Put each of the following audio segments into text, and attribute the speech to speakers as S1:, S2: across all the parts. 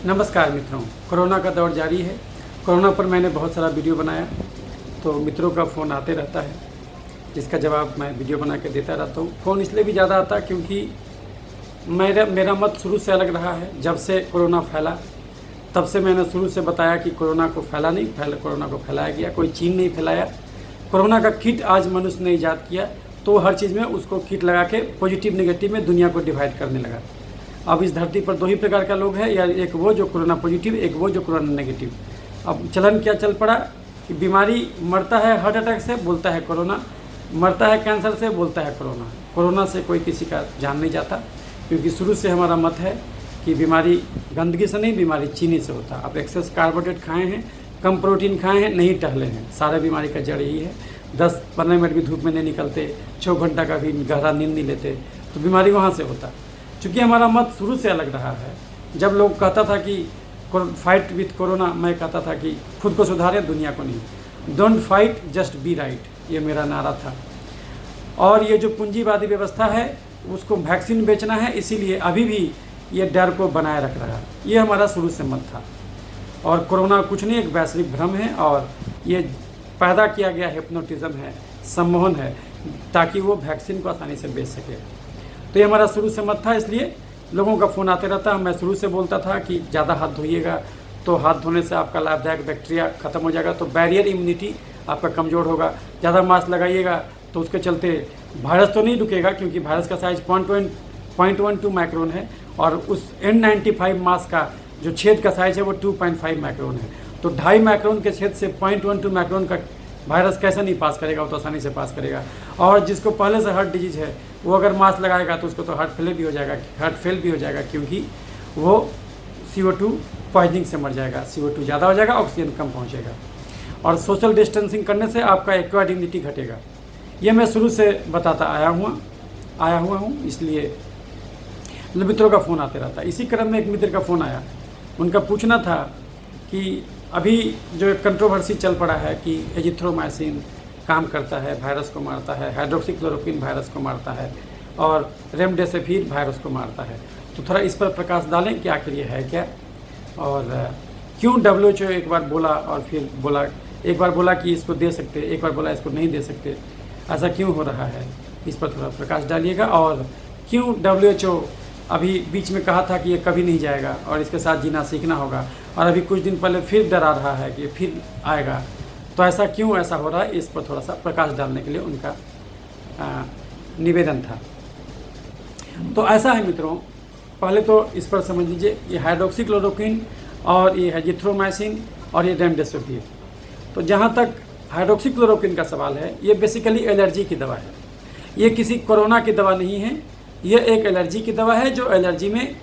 S1: नमस्कार मित्रों, कोरोना का दौर जारी है। कोरोना पर मैंने बहुत सारा वीडियो बनाया, तो मित्रों का फ़ोन आते रहता है, जिसका जवाब मैं वीडियो बना के देता रहता हूँ। फ़ोन इसलिए भी ज़्यादा आता क्योंकि मेरा मत शुरू से अलग रहा है। जब से कोरोना फैला तब से मैंने शुरू से बताया कि कोरोना को कोरोना को फैलाया गया, कोई चीन नहीं फैलाया। कोरोना का किट आज मनुष्य ने ईजाद किया, तो हर चीज़ में उसको किट लगा के पॉजिटिव नेगेटिव में दुनिया को डिवाइड करने लगा। अब इस धरती पर दो ही प्रकार का लोग हैं, या एक वो जो कोरोना पॉजिटिव, एक वो जो कोरोना नेगेटिव। अब चलन क्या चल पड़ा कि बीमारी मरता है हार्ट अटैक से, बोलता है कोरोना, मरता है कैंसर से, बोलता है कोरोना। कोरोना से कोई किसी का जान नहीं जाता, क्योंकि शुरू से हमारा मत है कि बीमारी गंदगी से नहीं, बीमारी चीनी से होता। अब एक्सेस कार्बोहाइड्रेट खाए हैं, कम प्रोटीन खाए हैं, नहीं टहले हैं, सारे बीमारी का जड़ यही है। 10-15 मिनट भी धूप में नहीं निकलते, 6 घंटा का भी गहरा नींद नहीं लेते, तो बीमारी वहाँ से होता। चूँकि हमारा मत शुरू से अलग रहा है। जब लोग कहता था कि फाइट विथ कोरोना, मैं कहता था कि खुद को सुधारें, दुनिया को नहीं। Don't fight, just be right, ये मेरा नारा था। और ये जो पूंजीवादी व्यवस्था है उसको वैक्सीन बेचना है, इसीलिए अभी भी ये डर को बनाए रख रहा है। ये हमारा शुरू से मत था। और कोरोना कुछ नहीं, एक वैश्विक भ्रम है, और ये पैदा किया गया हिप्नोटिज्म है, सम्मोहन है, ताकि वो वैक्सीन को आसानी से बेच सके। तो ये हमारा शुरू से मत था, इसलिए लोगों का फ़ोन आते रहता। मैं शुरू से बोलता था कि ज़्यादा हाथ धोइएगा, तो हाथ धोने से आपका लाभदायक बैक्टीरिया ख़त्म हो जाएगा, तो बैरियर इम्यूनिटी आपका कमज़ोर होगा। ज़्यादा मास्क लगाइएगा तो उसके चलते वायरस तो नहीं रुकेगा, क्योंकि वायरस का साइज़ 0.12 माइक्रोन है, और उस N95 मास्क का जो छेद का साइज़ है वो 2.5 माइक्रोन है। तो 2.5 माइक्रोन के छेद से 0.12 माइक्रोन का वायरस कैसे नहीं पास करेगा, वो तो आसानी से पास करेगा। और जिसको पहले से हार्ट डिजीज़ है, वो अगर मास्क लगाएगा तो उसको तो हार्ट फेल भी हो जाएगा, क्योंकि वो CO2 पॉइजनिंग से मर जाएगा। CO2 ज़्यादा हो जाएगा, ऑक्सीजन कम पहुँचेगा। और सोशल डिस्टेंसिंग करने से आपका एक्वायर्ड इम्यूनिटी घटेगा। ये मैं शुरू से बताता आया हुआ हूँ, इसलिए मित्रों का फ़ोन आते रहता। इसी क्रम में एक मित्र का फ़ोन आया, उनका पूछना था कि अभी जो कंट्रोवर्सी चल पड़ा है कि एजिथ्रोमाइसिन काम करता है, वायरस को मारता है, हाइड्रोक्सीक्लोरोक्विन वायरस को मारता है, और रेमडेसिविर वायरस को मारता है। तो थोड़ा इस पर प्रकाश डालें कि आखिर ये है क्या, और क्यों WHO एक बार बोला और फिर बोला, एक बार बोला कि इसको दे सकते, एक बार बोला इसको नहीं दे सकते, ऐसा क्यों हो रहा है, इस पर थोड़ा प्रकाश डालिएगा। और क्यों WHO अभी बीच में कहा था कि ये कभी नहीं जाएगा और इसके साथ जीना सीखना होगा, और अभी कुछ दिन पहले फिर डरा रहा है कि फिर आएगा, तो ऐसा क्यों ऐसा हो रहा है, इस पर थोड़ा सा प्रकाश डालने के लिए उनका निवेदन था। तो ऐसा है मित्रों, पहले तो इस पर समझ लीजिए, ये हाइड्रोक्सीक्लोरोक्विन और ये एजिथ्रोमाइसिन और ये रेमडेसिविर। तो जहाँ तक हाइड्रोक्सीक्लोरोक्विन का सवाल है, ये बेसिकली एलर्जी की दवा है। ये किसी कोरोना की दवा नहीं है, ये एक एलर्जी की दवा है, जो एलर्जी में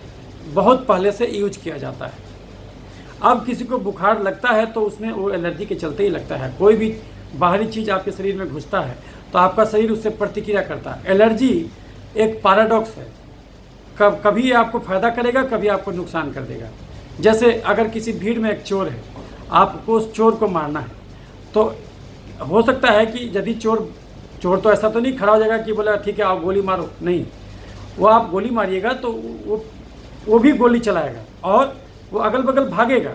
S1: बहुत पहले से यूज किया जाता है। अब किसी को बुखार लगता है तो उसमें वो एलर्जी के चलते ही लगता है। कोई भी बाहरी चीज़ आपके शरीर में घुसता है तो आपका शरीर उससे प्रतिक्रिया करता है। एलर्जी एक पैराडॉक्स है, कभी आपको फ़ायदा करेगा, कभी आपको नुकसान कर देगा। जैसे अगर किसी भीड़ में एक चोर है, आपको उस चोर को मारना है, तो हो सकता है कि यदि चोर तो ऐसा तो नहीं खड़ा हो जाएगा कि बोला ठीक है आप गोली मारो, नहीं, वो आप गोली मारिएगा तो वो भी गोली चलाएगा और वो अगल बगल भागेगा।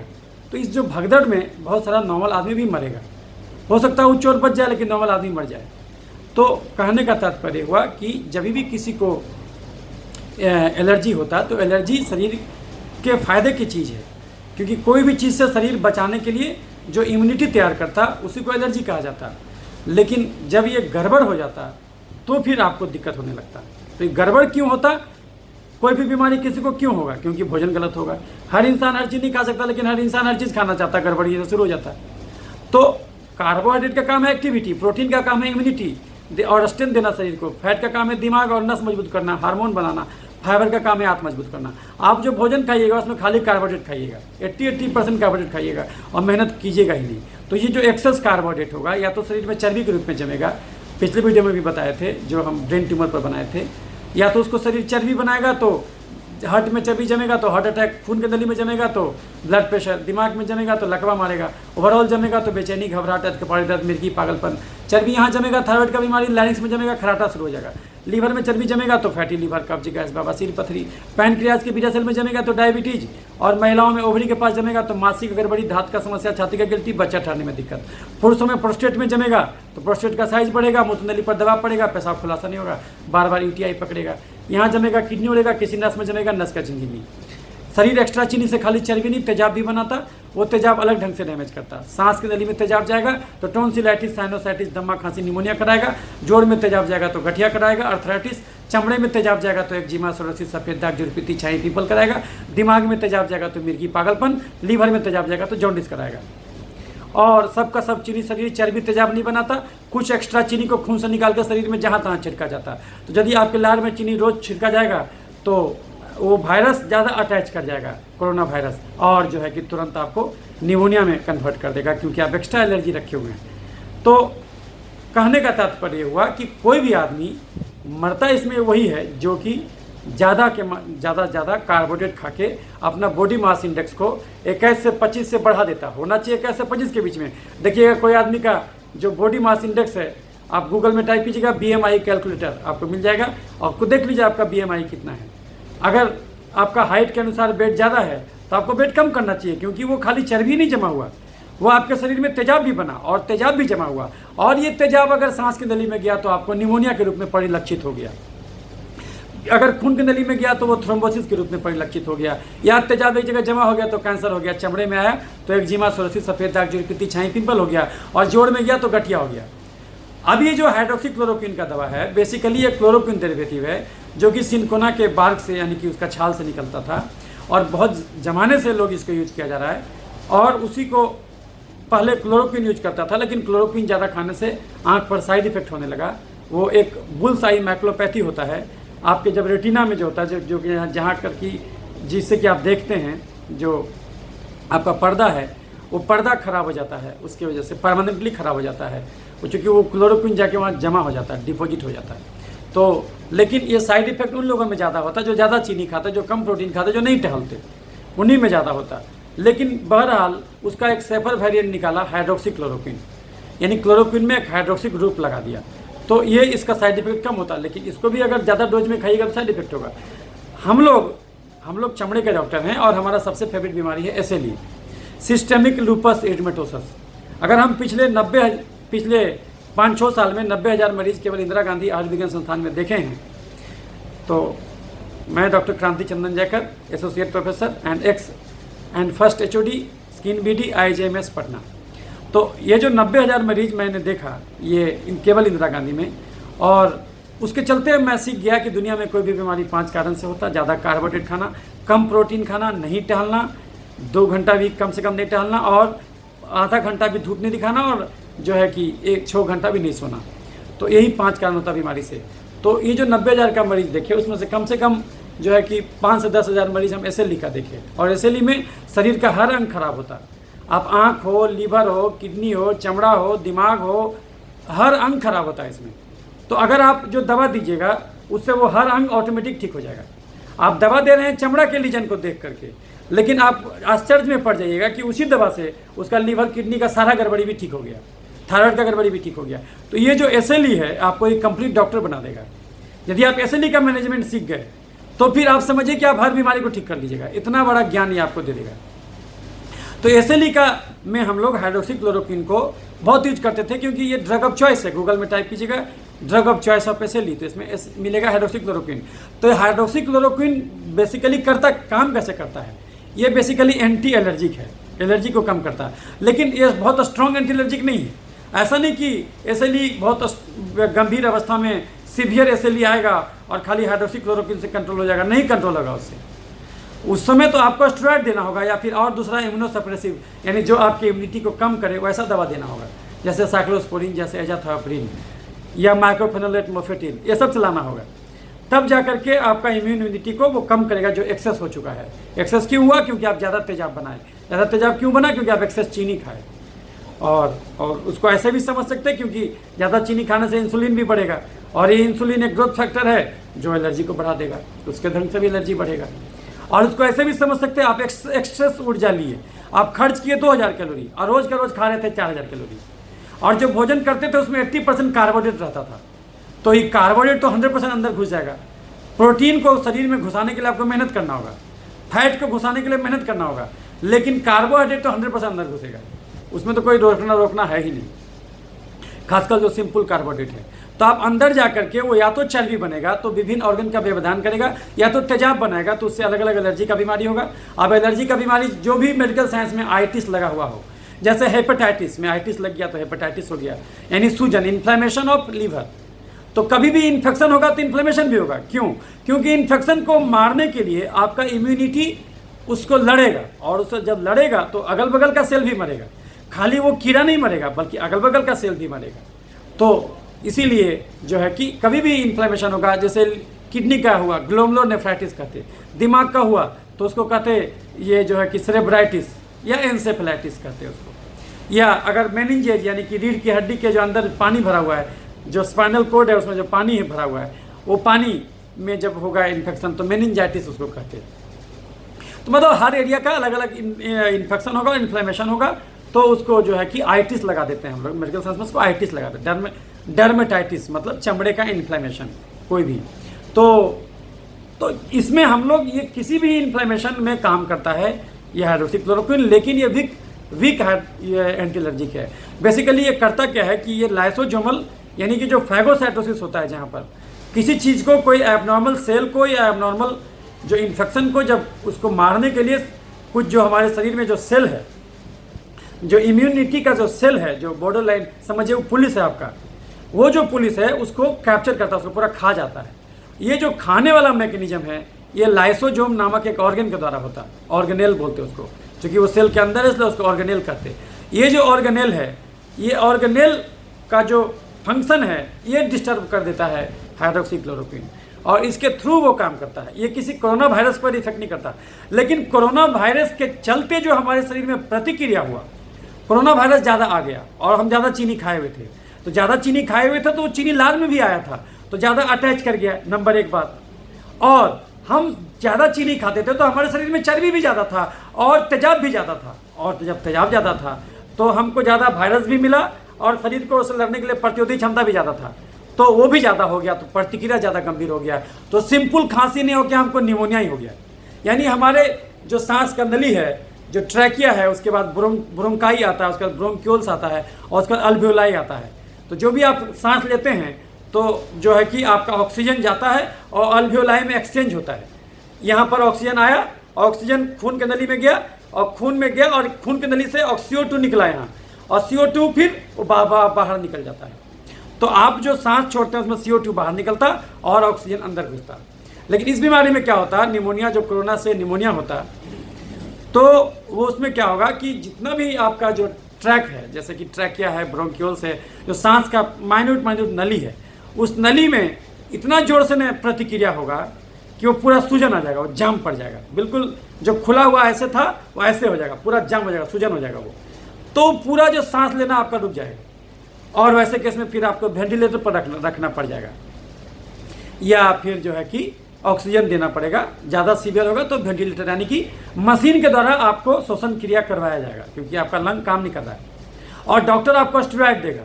S1: तो इस जो भगदड़ में बहुत सारा नॉर्मल आदमी भी मरेगा। हो सकता है वो चोर बच जाए लेकिन नॉर्मल आदमी मर जाए। तो कहने का तात्पर्य हुआ कि जब भी किसी को एलर्जी होता है तो एलर्जी शरीर के फ़ायदे की चीज़ है, क्योंकि कोई भी चीज़ से शरीर बचाने के लिए जो इम्यूनिटी तैयार करता उसी को एलर्जी कहा जाता। लेकिन जब ये गड़बड़ हो जाता तो फिर आपको दिक्कत होने लगता। तो गड़बड़ क्यों होता, कोई भी बीमारी किसी को क्यों होगा, क्योंकि भोजन गलत होगा। हर इंसान हर चीज़ नहीं खा सकता, लेकिन हर इंसान हर चीज़ खाना चाहता, गड़बड़ ये शुरू हो जाता है। तो कार्बोहाइड्रेट का काम है एक्टिविटी, प्रोटीन का काम है इम्यूनिटी और स्ट्रेंथ देना शरीर को, फैट का काम है दिमाग और नस मजबूत करना, हार्मोन बनाना, फाइबर का काम है आंत मजबूत करना। आप जो भोजन खाइएगा उसमें खाली कार्बोहाइड्रेट खाइएगा, 80% कार्बोहाइड्रेट खाइएगा और मेहनत कीजिएगा ही नहीं। तो ये जो एक्सेस कार्बोहाइड्रेट होगा या तो शरीर में चर्बी के रूप में जमेगा, पिछले वीडियो में भी बताए थे जो हम ब्रेन ट्यूमर पर बनाए थे, या तो उसको शरीर चर्बी बनाएगा तो हार्ट में चर्बी जमेगा तो हार्ट अटैक, खून के नली में जमेगा तो ब्लड प्रेशर, दिमाग में जमेगा तो लकवा मारेगा, ओवरऑल जमेगा तो बेचैनी, घबराहट, कपाड़ी दर्द, मिर्गी, पागलपन। चर्बी यहाँ जमेगा, थायराइड का बीमारी, लैरिंक्स में जमेगा, खराटा शुरू हो जाएगा। लीवर में चर्बी जमेगा तो फैटी लीवर, कब्ज, गैस, बवासीर, पथरी। पैनक्रियाज के बीटा सेल में जमेगा तो डायबिटीज, और महिलाओं में ओवरी के पास जमेगा तो मासिक गड़बड़ी, धात का समस्या, छाती का गिल्टी, बच्चा ठहरने में दिक्कत। पुरुषों में प्रोस्टेट में जमेगा तो प्रोस्टेट का साइज बढ़ेगा, मूत्रनली पर दबाव पड़ेगा, पेशाब खुलासा नहीं होगा, बार बार यूटीआई पकड़ेगा। यहाँ जमेगा किडनी उड़ेगा, किसी नस में जमेगा, नस का झिंझिनी। शरीर एक्स्ट्रा चीनी से खाली चर्बी नहीं, तेजाब भी बनाता, वो तेजाब अलग ढंग से डैमेज करता। सांस की नली में तेजाब जाएगा तो टॉन्सिलाइटिस, साइनोसाइटिस, दमा, खांसी, निमोनिया कराएगा। जोड़ में तेजाब जाएगा तो गठिया कराएगा, अर्थराइटिस। चमड़े में तेजाब जाएगा तो एक्जिमा, सोरोसिस, सफेद दाग, जुरपीती, छाई, पीपल कराएगा। दिमाग में तेजाब जाएगा तो मिर्गी, पागलपन। लीवर में तेजाब जाएगा तो जॉन्डिस कराएगा। और सबका सब चीनी शरीर चर्बी तेजाब नहीं बनाता, कुछ एक्स्ट्रा चीनी को खून से निकाल कर शरीर में जहाँ तहाँ छिड़का जाता है। तो यदि आपके लार में चीनी रोज छिड़का जाएगा तो वो वायरस ज़्यादा अटैच कर जाएगा, कोरोना वायरस, और जो है कि तुरंत आपको निमोनिया में कन्वर्ट कर देगा, क्योंकि आप एक्स्ट्रा एलर्जी रखे हुए हैं। तो कहने का तात्पर्य हुआ कि कोई भी आदमी मरता इसमें वही है जो कि ज़्यादा कार्बोहाइड्रेट खा के अपना बॉडी मास इंडेक्स को 21 से 25 से बढ़ा देता। होना चाहिए 21 से 25 के बीच में। देखिएगा कोई आदमी का जो बॉडी मास इंडेक्स है, आप गूगल में टाइप कीजिएगा BMI कैलकुलेटर, आपको मिल जाएगा, और खुद देख लीजिए आपका BMI कितना है। अगर आपका हाइट के अनुसार वेट ज़्यादा है तो आपको वेट कम करना चाहिए, क्योंकि वो खाली चर्बी नहीं जमा हुआ, वो आपके शरीर में तेजाब भी बना और तेजाब भी जमा हुआ, और ये तेजाब अगर सांस की नली में गया तो आपको निमोनिया के रूप में परिलक्षित हो गया। अगर खून की नली में गया तो वो थ्रोम्बोसिस के रूप में परिलक्षित हो गया, या तेजाब एक जगह जमा हो गया तो कैंसर हो गया, चमड़े में आया तो एक्जिमा, सोरोसिस, सफेद दाग, जुरपीती, छाई, पिंपल हो गया, और जोड़ में गया तो गठिया हो गया। अब ये जो हाइड्रोक्सीक्लोरोक्विन का दवा है, बेसिकली ये क्लोरोक्विन डेरिवेटिव है, जो कि सिनकोना के बार्क से, यानी कि उसका छाल से निकलता था, और बहुत ज़माने से लोग इसको यूज किया जा रहा है। और उसी को पहले क्लोरोक्विन यूज करता था, लेकिन क्लोरोक्विन ज़्यादा खाने से आँख पर साइड इफेक्ट होने लगा। वो एक बुल्स आई मैक्लोपैथी होता है आपके जब रेटिना में जो होता है, जो कि जहाँ कर की जिससे कि आप देखते हैं, जो आपका पर्दा है वो पर्दा खराब हो जाता है, उसकी वजह से परमानेंटली खराब हो जाता है, चूँकि वो क्लोरोक्विन जाके वहाँ जमा हो जाता है, डिपॉजिट हो जाता है। तो लेकिन ये साइड इफेक्ट उन लोगों में ज़्यादा होता है जो ज़्यादा चीनी खाते, जो कम प्रोटीन खाते, जो नहीं टहलते, उन्हीं में ज़्यादा होता है। लेकिन बहरहाल उसका एक सेफर वेरिएंट निकाला, हाइड्रोक्सीक्लोरोक्विन, यानी क्लोरोक्विन में एक हाइड्रोक्सी ग्रुप लगा दिया, तो ये इसका साइड इफेक्ट कम होता है। लेकिन इसको भी अगर ज़्यादा डोज में खाइएगा तो साइड इफेक्ट होगा। हम लोग चमड़े के डॉक्टर हैं, और हमारा सबसे फेवरेट बीमारी है SLE, सिस्टेमिक लूपस एरिथेमेटोसस। अगर हम पिछले 5-6 साल में 90,000 मरीज केवल इंदिरा गांधी आयुर्विज्ञान संस्थान में देखे हैं। तो मैं doctor Kranti Chandan Jaykar, associate professor and first HOD skin BD IIMS Patna. तो ये जो 90,000 मरीज मैंने देखा ये केवल इंदिरा गांधी में, और उसके चलते मैं सीख गया कि दुनिया में कोई भी बीमारी 5 कारण से होता है। ज़्यादा कार्बोहाइड्रेट खाना, कम प्रोटीन खाना, नहीं टहलना, 2 घंटा भी कम से कम नहीं टहलना, और आधा घंटा भी धूप नहीं दिखाना, और जो है कि 6 घंटा भी नहीं सोना। तो यही 5 कारण होता है बीमारी से। तो ये जो 90,000 का मरीज देखे, उसमें से कम जो है कि 5 से 10,000 मरीज हम SLE का देखे, और SLE में शरीर का हर अंग खराब होता है। आप आँख हो, लीवर हो, किडनी हो, चमड़ा हो, दिमाग हो, हर अंग खराब होता है इसमें। तो अगर आप जो दवा दीजिएगा उससे वो हर अंग ऑटोमेटिक ठीक हो जाएगा। आप दवा दे रहे हैं चमड़ा के लीजन को देख करके, लेकिन आप आश्चर्य में पड़ जाइएगा कि उसी दवा से उसका लीवर, किडनी का सारा गड़बड़ी भी ठीक हो गया, थायराइड का गड़बड़ी भी ठीक हो गया। तो ये जो SLE है आपको एक कंप्लीट डॉक्टर बना देगा। यदि आप SLE का मैनेजमेंट सीख गए तो फिर आप समझिए कि आप हर बीमारी को ठीक कर लीजिएगा, इतना बड़ा ज्ञान ये आपको दे देगा। तो SLE का में हम लोग हाइड्रोक्सीक्लोरोक्विन को बहुत यूज करते थे, क्योंकि ये ड्रग ऑफ चॉइस है। गूगल में टाइप कीजिएगा drug of choice of SLE, तो इसमें मिलेगा हाइड्रोक्सीक्लोरोक्विन। तो हाइड्रोक्सीक्लोरोक्विन बेसिकली काम कैसे करता है? ये बेसिकली एंटी एलर्जिक है, एलर्जी को कम करता है, लेकिन ये बहुत स्ट्रॉन्ग एंटी एलर्जिक नहीं है। ऐसा नहीं कि SLE बहुत गंभीर अवस्था में सीवियर SLE आएगा और खाली हाइड्रोक्सीक्लोरोक्विन से कंट्रोल हो जाएगा, नहीं कंट्रोल होगा उससे। उस समय तो आपको स्टेरॉइड देना होगा, या फिर और दूसरा इम्यूनोसप्रेसिव, यानी जो आपकी इम्यूनिटी को कम करे वैसा दवा देना होगा, जैसे साइक्लोस्पोरिन, जैसे एजाथ्रोपिन या माइक्रोफेनोलेट मोफेटिन, ये सब चलाना होगा। तब जाकर के आपका इम्यूनिटी को वो कम करेगा जो एक्सेस हो चुका है। एक्सेस क्यों हुआ? क्योंकि आप ज़्यादा तेजाब बनाए। ज़्यादा तेजाब क्यों बना? क्योंकि आप एक्सेस चीनी खाए। और उसको ऐसे भी समझ सकते हैं क्योंकि ज़्यादा चीनी खाने से इंसुलिन भी बढ़ेगा, और ये इंसुलिन एक ग्रोथ फैक्टर है जो एलर्जी को बढ़ा देगा, उसके ढंग से भी एलर्जी बढ़ेगा। और उसको ऐसे भी समझ सकते हैं, आप एक्सेस ऊर्जा लिए, आप खर्च किए 2000 कैलोरी और रोज़ का रोज़ खा रहे थे 4000 कैलोरी, और जो भोजन करते थे उसमें 80% कार्बोहाइड्रेट रहता था। तो ये कार्बोहाइड्रेट तो 100% अंदर घुस जाएगा। प्रोटीन को शरीर में घुसाने के लिए आपको मेहनत करना होगा, फैट को घुसाने के लिए मेहनत करना होगा, लेकिन कार्बोहाइड्रेट तो 100% अंदर घुसेगा, उसमें तो कोई रोकना है ही नहीं, खासकर जो सिंपल कार्बोहाइड्रेट है। तो आप अंदर जा करके वो या तो चर्बी बनेगा तो विभिन्न ऑर्गन का व्यवधान करेगा, या तो तेजाब बनाएगा तो उससे अलग अलग एलर्जी का बीमारी होगा। अब एलर्जी का बीमारी जो भी मेडिकल साइंस में आइटिस लगा हुआ हो, जैसे हेपेटाइटिस में आइटिस लग गया तो हेपेटाइटिस हो गया, यानी सूजन, इन्फ्लेमेशन ऑफ लीवर। तो कभी भी इन्फेक्शन होगा तो इन्फ्लेमेशन भी होगा। क्यों? क्योंकि इन्फेक्शन को मारने के लिए आपका इम्यूनिटी उसको लड़ेगा, और उससे जब लड़ेगा तो अगल बगल का सेल भी मरेगा, खाली वो कीड़ा नहीं मरेगा बल्कि अगल बगल का सेल भी मरेगा। तो इसीलिए जो है कि कभी भी इन्फ्लेमेशन होगा, जैसे किडनी का हुआ ग्लोमेरुलोनेफ्राइटिस कहते, दिमाग का हुआ तो उसको कहते ये जो है कि सेरेब्राइटिस या एन्सेफेलाइटिस कहते हैं उसको, या अगर मेनिंजेज यानी कि रीढ़ की हड्डी के जो अंदर पानी भरा हुआ है, जो स्पाइनल कोड है उसमें जो पानी है भरा हुआ है, वो पानी में जब होगा इन्फेक्शन तो मेनिंजाइटिस उसको कहते हैं। तो मतलब हर एरिया का अलग अलग इन्फेक्शन होगा, इन्फ्लेमेशन होगा, तो उसको जो है कि आइटिस लगा देते हैं हम लोग मेडिकल साइंस में, उसको आइटिस लगा देते हैं। डर्मेटाइटिस मतलब चमड़े का इन्फ्लेमेशन कोई भी। तो इसमें हम लोग ये किसी भी इन्फ्लेमेशन में काम करता है ये हाइड्रोक्सीक्लोरोक्विन, लेकिन ये वीक ये एंटी एलर्जिक है। बेसिकली ये करता क्या है कि ये लाइसोजोमल यानी कि जो फैगोसाइटोसिस होता है, जहाँ पर किसी चीज़ को, कोई एबनॉर्मल सेल को या एबनॉर्मल जो इन्फेक्शन को जब उसको मारने के लिए कुछ जो हमारे शरीर में जो सेल है, जो इम्यूनिटी का जो सेल है, जो बॉर्डर लाइन समझिए वो पुलिस है आपका, वो जो पुलिस है उसको कैप्चर करता है, उसको पूरा खा जाता है। ये जो खाने वाला मैकेनिज्म है ये लाइसोजोम नामक एक ऑर्गन के द्वारा होता है, ऑर्गेनेल बोलते हैं उसको, क्योंकि वो सेल के अंदर है इसलिए उसको ऑर्गेनेल कहते हैं। ये जो ऑर्गेनेल है, ये ऑर्गेनेल का जो फंक्शन है ये डिस्टर्ब कर देता है हाइड्रोक्सीक्लोरोक्विन, और इसके थ्रू वो काम करता है। ये किसी कोरोना वायरस पर इफेक्ट नहीं करता, लेकिन कोरोना वायरस के चलते जो हमारे शरीर में प्रतिक्रिया हुआ, कोरोना वायरस ज़्यादा आ गया और हम ज़्यादा चीनी खाए हुए थे, तो ज़्यादा चीनी खाए हुए थे तो वो चीनी लाल में भी आया था, तो ज़्यादा अटैच कर गया, नंबर एक बात। और हम ज़्यादा चीनी खाते थे तो हमारे शरीर में चर्बी भी ज़्यादा था और तेजाब भी ज़्यादा था, और जब तेजाब ज़्यादा था तो हमको ज़्यादा वायरस भी मिला और शरीर को उससे लड़ने के लिए प्रतिरोधी क्षमता भी ज़्यादा था, तो वो भी ज़्यादा हो गया, तो प्रतिक्रिया ज़्यादा गंभीर हो गया। तो सिंपल खांसी नहीं हो गया, हमको निमोनिया ही हो गया। यानी हमारे जो सांस का नली है, जो ट्रैकिया है, उसके बाद ब्रोंकाई आता है, उसके बाद ब्रोंक्यूल्स आता है, और उसके बाद अल्वियोलाई आता है। तो जो भी आप सांस लेते हैं तो जो है कि आपका ऑक्सीजन जाता है और अल्वियोलाई में एक्सचेंज होता है। यहाँ पर ऑक्सीजन आया, ऑक्सीजन खून के नली में गया, और खून में गया और खून के नली से CO2 निकला यहाँ, और CO2 फिर बाहर निकल जाता है। तो आप जो सांस छोड़ते हैं उसमें CO2 बाहर निकलता और ऑक्सीजन अंदर घुसता। लेकिन इस बीमारी में क्या होता है, निमोनिया, जो कोरोना से निमोनिया होता है, तो वो उसमें क्या होगा कि जितना भी आपका जो ट्रैक है, जैसे कि ट्रैकिया है, ब्रोंक्यूल्स है, जो सांस का माइन्यूट नली है, उस नली में इतना जोर से न प्रतिक्रिया होगा कि वो पूरा सूजन आ जाएगा, वो जाम पड़ जाएगा, बिल्कुल जो खुला हुआ ऐसे था वो ऐसे हो जाएगा, पूरा जाम हो जाएगा, सूजन हो जाएगा वो, तो पूरा जो सांस लेना आपका रुक जाएगा, और वैसे केस में फिर आपको वेंटिलेटर पर रखना पड़ जाएगा, या फिर जो है कि ऑक्सीजन देना पड़ेगा। ज़्यादा सीवियर होगा तो वेंटिलेटर यानी कि मशीन के द्वारा आपको श्वसन क्रिया करवाया जाएगा, क्योंकि आपका लंग काम नहीं कर रहा है, और डॉक्टर आपको स्टेरॉइड देगा।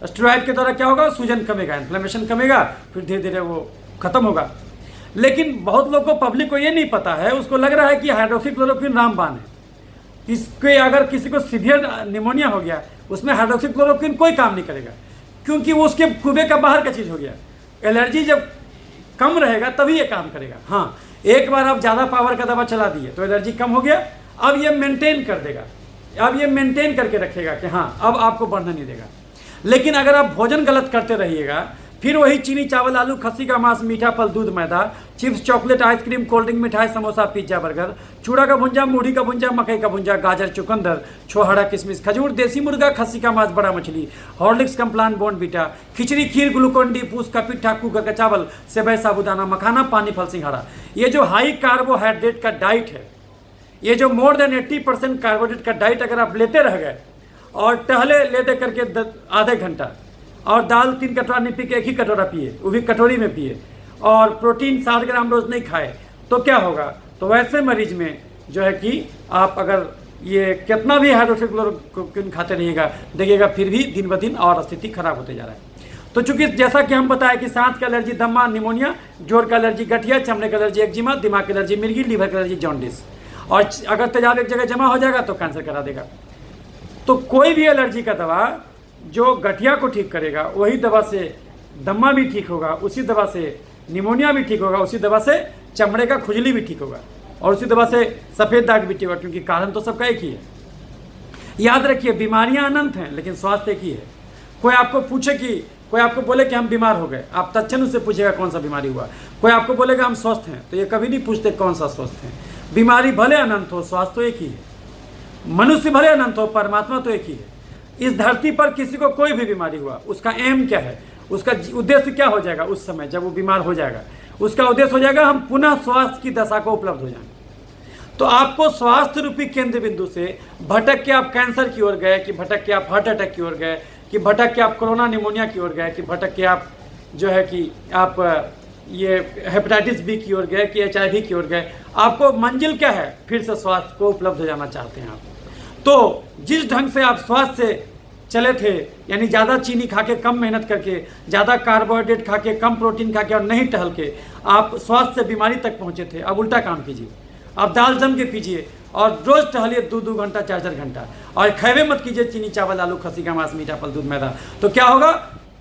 S1: स्टेरॉइड के द्वारा क्या होगा, सूजन कमेगा, इन्फ्लेमेशन कमेगा, फिर धीरे धीरे वो खत्म होगा। लेकिन बहुत लोग को, पब्लिक को ये नहीं पता है, उसको लग रहा है कि हाइड्रोक्सीक्लोरोक्विन रामबाण है। इसके अगर किसी को सीवियर निमोनिया हो गया, उसमें हाइड्रोक्सीक्लोरोक्विन कोई काम नहीं करेगा, क्योंकि वो उसके कुबे का बाहर का चीज़ हो गया। एलर्जी जब कम रहेगा तभी ये काम करेगा। हाँ, एक बार आप ज़्यादा पावर का दवा चला दिए तो एलर्जी कम हो गया, अब ये मेंटेन कर देगा, अब ये मेंटेन करके रखेगा कि हाँ अब आपको बढ़ने नहीं देगा। लेकिन अगर आप भोजन गलत करते रहिएगा, फिर वही चीनी, चावल, आलू, खस्सी का मांस, मीठा फल, दूध, मैदा, chips, chocolate, ice cream, cold drink, मिठाई, समोसा, पिज्जा, बर्गर, चूड़ा का भुंजा, मूढ़ी का भुंजा, मकई का भुंजा, गाजर, चुकंदर, छोहाड़ा, किशमिश, खजूर, देसी मुर्गा, खस्सी का मांस, बड़ा मछली, हॉर्लिक्स, कम्प्लान, बोर्नवीटा, खिचड़ी, खीर, ग्लूकोन डी, पूस का पिट्ठा, कुकर का चावल, सेवई, साबूदाना, मखाना, पानी फल, सिंघाड़ा, ये जो हाई कार्बोहाइड्रेट का डाइट है, ये जो मोर देन 80% कार्बोहाइड्रेट का डाइट अगर आप लेते रह गए और टहले लेते करके आधे घंटा, और दाल 3 कटोरा नहीं पी के 1 ही कटोरा पिए, वो भी कटोरी में पिए, और प्रोटीन 60 ग्राम रोज नहीं खाए, तो क्या होगा, तो वैसे मरीज में जो है कि आप अगर ये कितना भी हाइड्रोक्सीक्लोरोक्विन खाते रहिएगा, देखिएगा फिर भी दिन ब दिन और स्थिति खराब होते जा रहा है। तो चूंकि जैसा कि हम बताया कि सांस का एलर्जी दमा निमोनिया, जोड़ का एलर्जी गठिया, चमड़े का एलर्जी एक्जिमा, दिमाग की एलर्जी मिर्गी, लीवर की एलर्जी जॉन्डिस, और अगर तेजाब एक जगह जमा हो जाएगा तो कैंसर करा देगा। तो कोई भी एलर्जी का दवा जो गठिया को ठीक करेगा वही दवा से दमा भी ठीक होगा, उसी दवा से निमोनिया भी ठीक होगा, उसी दवा से चमड़े का खुजली भी ठीक होगा, और उसी दवा से सफ़ेद दाग भी ठीक होगा, क्योंकि कारण तो सबका एक ही है। याद रखिए, बीमारियां अनंत हैं लेकिन स्वास्थ्य एक ही है। कोई आपको पूछे कि कोई आपको बोले कि हम बीमार हो गए, आप तत्क्षण उससे पूछेगा कौन सा बीमारी हुआ। कोई आपको बोलेगा हम स्वस्थ हैं, तो ये कभी नहीं पूछते कौन सा स्वस्थ हैं। बीमारी भले अनंत हो, स्वास्थ्य तो एक ही है। मनुष्य भले अनंत हो, परमात्मा तो एक ही है। इस धरती पर किसी को कोई भी बीमारी हुआ, उसका एम क्या है, उसका उद्देश्य क्या हो जाएगा उस समय जब वो बीमार हो जाएगा? उसका उद्देश्य हो जाएगा हम पुनः स्वास्थ्य की दशा को उपलब्ध हो जाएंगे। तो आपको स्वास्थ्य रूपी केंद्र बिंदु से भटक के आप कैंसर की ओर गए, कि भटक के आप हार्ट अटैक की ओर गए, कि भटक के आप कोरोना निमोनिया की ओर गए, कि भटक के आप जो है कि आप ये हेपेटाइटिस बी की ओर गए, कि HIV की ओर गए, आपको मंजिल क्या है? फिर से स्वास्थ्य को उपलब्ध हो जाना चाहते हैं आप। तो जिस ढंग से आप स्वास्थ्य से चले थे, यानी ज़्यादा चीनी खा के, कम मेहनत करके, ज़्यादा कार्बोहाइड्रेट खा के, कम प्रोटीन खा के और नहीं टहल के आप स्वास्थ्य से बीमारी तक पहुँचे थे, अब उल्टा काम कीजिए। आप दाल जम के पीजिए और रोज़ टहलिए 2-2 घंटा 4-4 घंटा, और खैबे मत कीजिए चीनी चावल आलू खसी का मांस मीठा फल दूध मैदा। तो क्या होगा?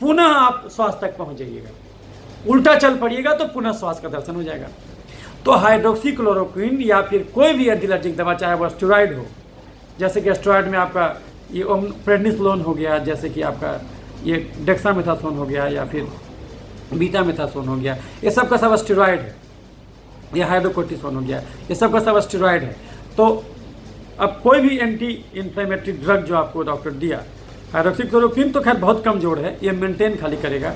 S1: पुनः आप स्वास्थ्य तक पहुँच जाइएगा। उल्टा चल पड़िएगा तो पुनः स्वास्थ्य का दर्शन हो जाएगा। तो हाइड्रोक्सीक्लोरोक्विन या फिर कोई भी एंटी एलर्जिक दवा, चाहे वह स्टेरॉइड हो, जैसे कि स्टेरॉइड में आपका ये प्रेडनिसोलोन हो गया, जैसे कि आपका ये डेक्सामेथासोन हो गया, या फिर बीटामेथासोन हो गया, ये सब का सब स्टेरॉइड है। ये हाइड्रोकोर्टिसोन हो गया, ये सब का सब स्टेरॉइड है। तो अब कोई भी एंटी इन्फ्लेमेटरी ड्रग जो आपको डॉक्टर दिया, हाइड्रोक्सीक्लोरोक्विन तो खैर बहुत कमजोर है, ये मेंटेन खाली करेगा।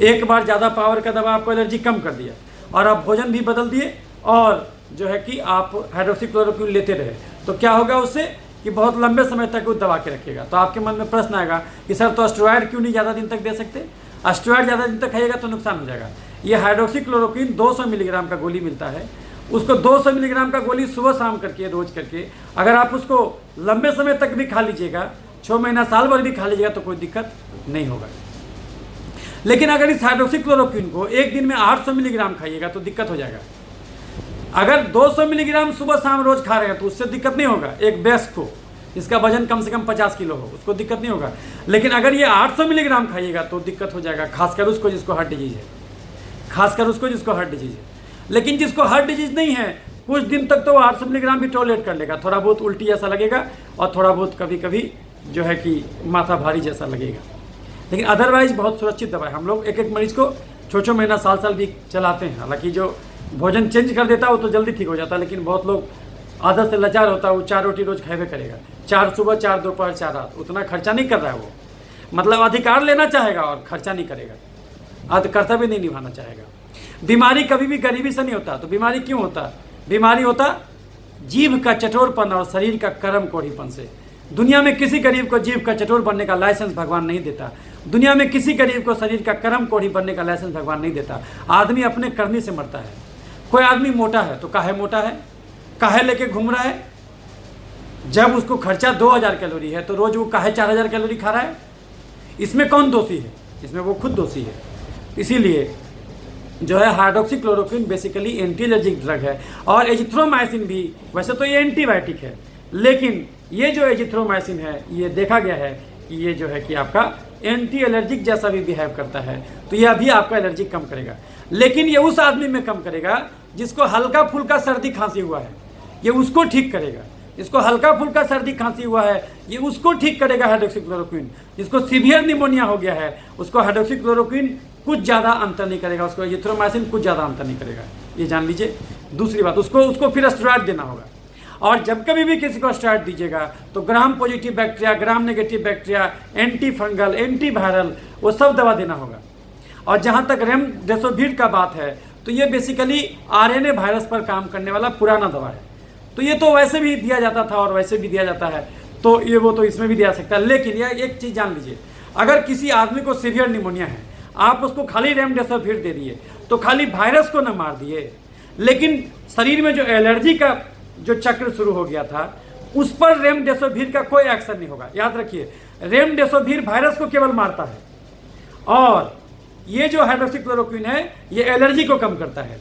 S1: एक बार ज़्यादा पावर का दवा आपको एलर्जी कम कर दिया और आप भोजन भी बदल दिए, और जो है कि आप हाइड्रोक्सीक्लोरोक्विन लेते रहे, तो क्या होगा उससे कि बहुत लंबे समय तक वो दबा के रखेगा। तो आपके मन में प्रश्न आएगा कि सर तो स्टेरॉइड क्यों नहीं ज़्यादा दिन तक दे सकते? स्टेरॉइड ज़्यादा दिन तक खाइएगा तो नुकसान हो जाएगा। ये हाइड्रोक्सीक्लोरोक्विन 200 मिलीग्राम का गोली मिलता है, उसको 200 मिलीग्राम का गोली सुबह शाम करके रोज करके अगर आप उसको लंबे समय तक भी खा लीजिएगा, 6 महीना साल भर भी खा लीजिएगा तो कोई दिक्कत नहीं होगा। लेकिन अगर इस हाइड्रोक्सीक्लोरोक्विन को एक दिन में 800 मिलीग्राम खाइएगा तो दिक्कत हो जाएगा। अगर 200 मिलीग्राम सुबह शाम रोज खा रहे हैं तो उससे दिक्कत नहीं होगा। एक वयस्क को इसका वजन कम से कम 50 किलो हो, उसको दिक्कत नहीं होगा। लेकिन अगर ये 800 मिलीग्राम खाइएगा तो दिक्कत हो जाएगा, खासकर उसको जिसको हार्ट डिजीज है, खासकर उसको जिसको हार्ट डिजीज है। लेकिन जिसको हार्ट डिजीज नहीं है, कुछ दिन तक तो 800 मिलीग्राम भी टॉलरेट कर लेगा, थोड़ा बहुत उल्टी जैसा लगेगा और थोड़ा बहुत कभी कभी जो है कि माथा भारी जैसा लगेगा, लेकिन अदरवाइज बहुत सुरक्षित दवा है। हम लोग एक एक मरीज को 6-6 महीना साल भी चलाते हैं। हालांकि जो भोजन चेंज कर देता है वो तो जल्दी ठीक हो जाता है, लेकिन बहुत लोग आदत से लाचार होता है, वो 4 रोटी रोज खाए करेगा, 4 सुबह 4 दोपहर 4 रात, उतना खर्चा नहीं कर रहा है वो, मतलब अधिकार लेना चाहेगा और खर्चा नहीं करेगा, कर्तव्य नहीं निभाना चाहेगा। बीमारी कभी भी गरीबी से नहीं होता। तो बीमारी क्यों होता? बीमारी होता जीभ का चटोरपन और शरीर का कर्म कोढ़ीपन से। दुनिया में किसी गरीब को जीभ का चटोर बनने का लाइसेंस भगवान नहीं देता। दुनिया में किसी गरीब को शरीर का कर्म कोढ़ी बनने का लाइसेंस भगवान नहीं देता। आदमी अपने करनी से मरता है। कोई आदमी मोटा है तो काहे मोटा है, काहे लेके घूम रहा है? जब उसको खर्चा 2000 कैलोरी है तो रोज वो काहे 4000 कैलोरी खा रहा है? इसमें कौन दोषी है? इसमें वो खुद दोषी है। इसीलिए जो है hydroxychloroquine basically anti allergic drug है, और एजिथ्रोमाइसिन भी, वैसे तो ये एंटीबायोटिक है, लेकिन ये जो एजिथ्रोमाइसिन है ये देखा गया है कि ये जो है कि आपका एंटी एलर्जिक जैसा भी बिहेव करता है, तो यह भी आपका एलर्जी कम करेगा। लेकिन ये उस आदमी में कम करेगा जिसको हल्का फुल्का सर्दी खांसी हुआ है, ये उसको ठीक करेगा। जिसको हल्का फुल्का सर्दी खांसी हुआ है ये उसको ठीक करेगा हाइड्रोक्सीक्लोरोक्विन। जिसको सीवियर निमोनिया हो गया है उसको हाइड्रोक्सीक्लोरोक्विन कुछ ज़्यादा अंतर नहीं करेगा, उसको एजिथ्रोमाइसिन कुछ ज़्यादा अंतर नहीं करेगा, ये जान लीजिए। दूसरी बात, उसको फिर स्टेरॉइड देना होगा, और जब कभी भी किसी को स्टेरॉइड दीजिएगा तो gram positive bacteria, gram negative bacteria, anti fungal, anti viral, वो सब दवा देना होगा। और जहाँ तक रेमडेसिविर का बात है तो ये बेसिकली RNA वायरस पर काम करने वाला पुराना दवा है, तो ये तो वैसे भी दिया जाता था और वैसे भी दिया जाता है, तो ये वो तो इसमें भी दिया सकता है। लेकिन यह एक चीज़ जान लीजिए, अगर किसी आदमी को सीवियर निमोनिया है, आप उसको खाली रेमडेसिविर दे दिए तो खाली वायरस को न मार दिए, लेकिन शरीर में जो एलर्जी का जो चक्र शुरू हो गया था उस पर रेमडेसिविर का कोई एक्शन नहीं होगा। याद रखिए, रेमडेसिविर वायरस को केवल मारता है और ये जो हाइड्रोक्सीक्लोरोक्विन है ये एलर्जी को कम करता है।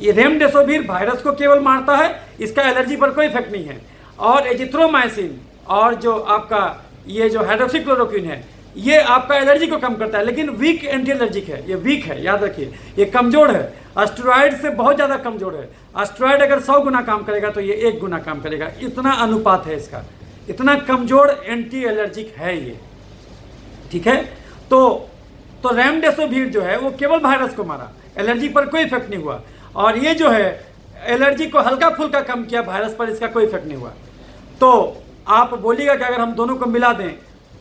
S1: ये रेमडेसिविर वायरस को केवल मारता है, इसका एलर्जी पर कोई इफेक्ट नहीं है। और एजिथ्रोमाइसिन और जो आपका ये जो हाइड्रोक्सीक्लोरोक्विन है ये आपका एलर्जी को कम करता है, लेकिन वीक एंटी एलर्जिक है, ये वीक है, याद रखिए, ये कमजोर है, स्टेरॉइड से बहुत ज़्यादा कमजोर है। स्टेरॉइड अगर 100 गुना काम करेगा तो ये 1 गुना काम करेगा, इतना अनुपात है इसका, इतना कमजोर एंटी एलर्जिक है ये, ठीक है। तो रेमडेसिविर जो है वो केवल वायरस को मारा, एलर्जी पर कोई इफेक्ट नहीं हुआ। और ये जो है एलर्जी को हल्का फुल्का कम किया, वायरस पर इसका कोई इफेक्ट नहीं हुआ। तो आप बोलिएगा कि अगर हम दोनों को मिला दें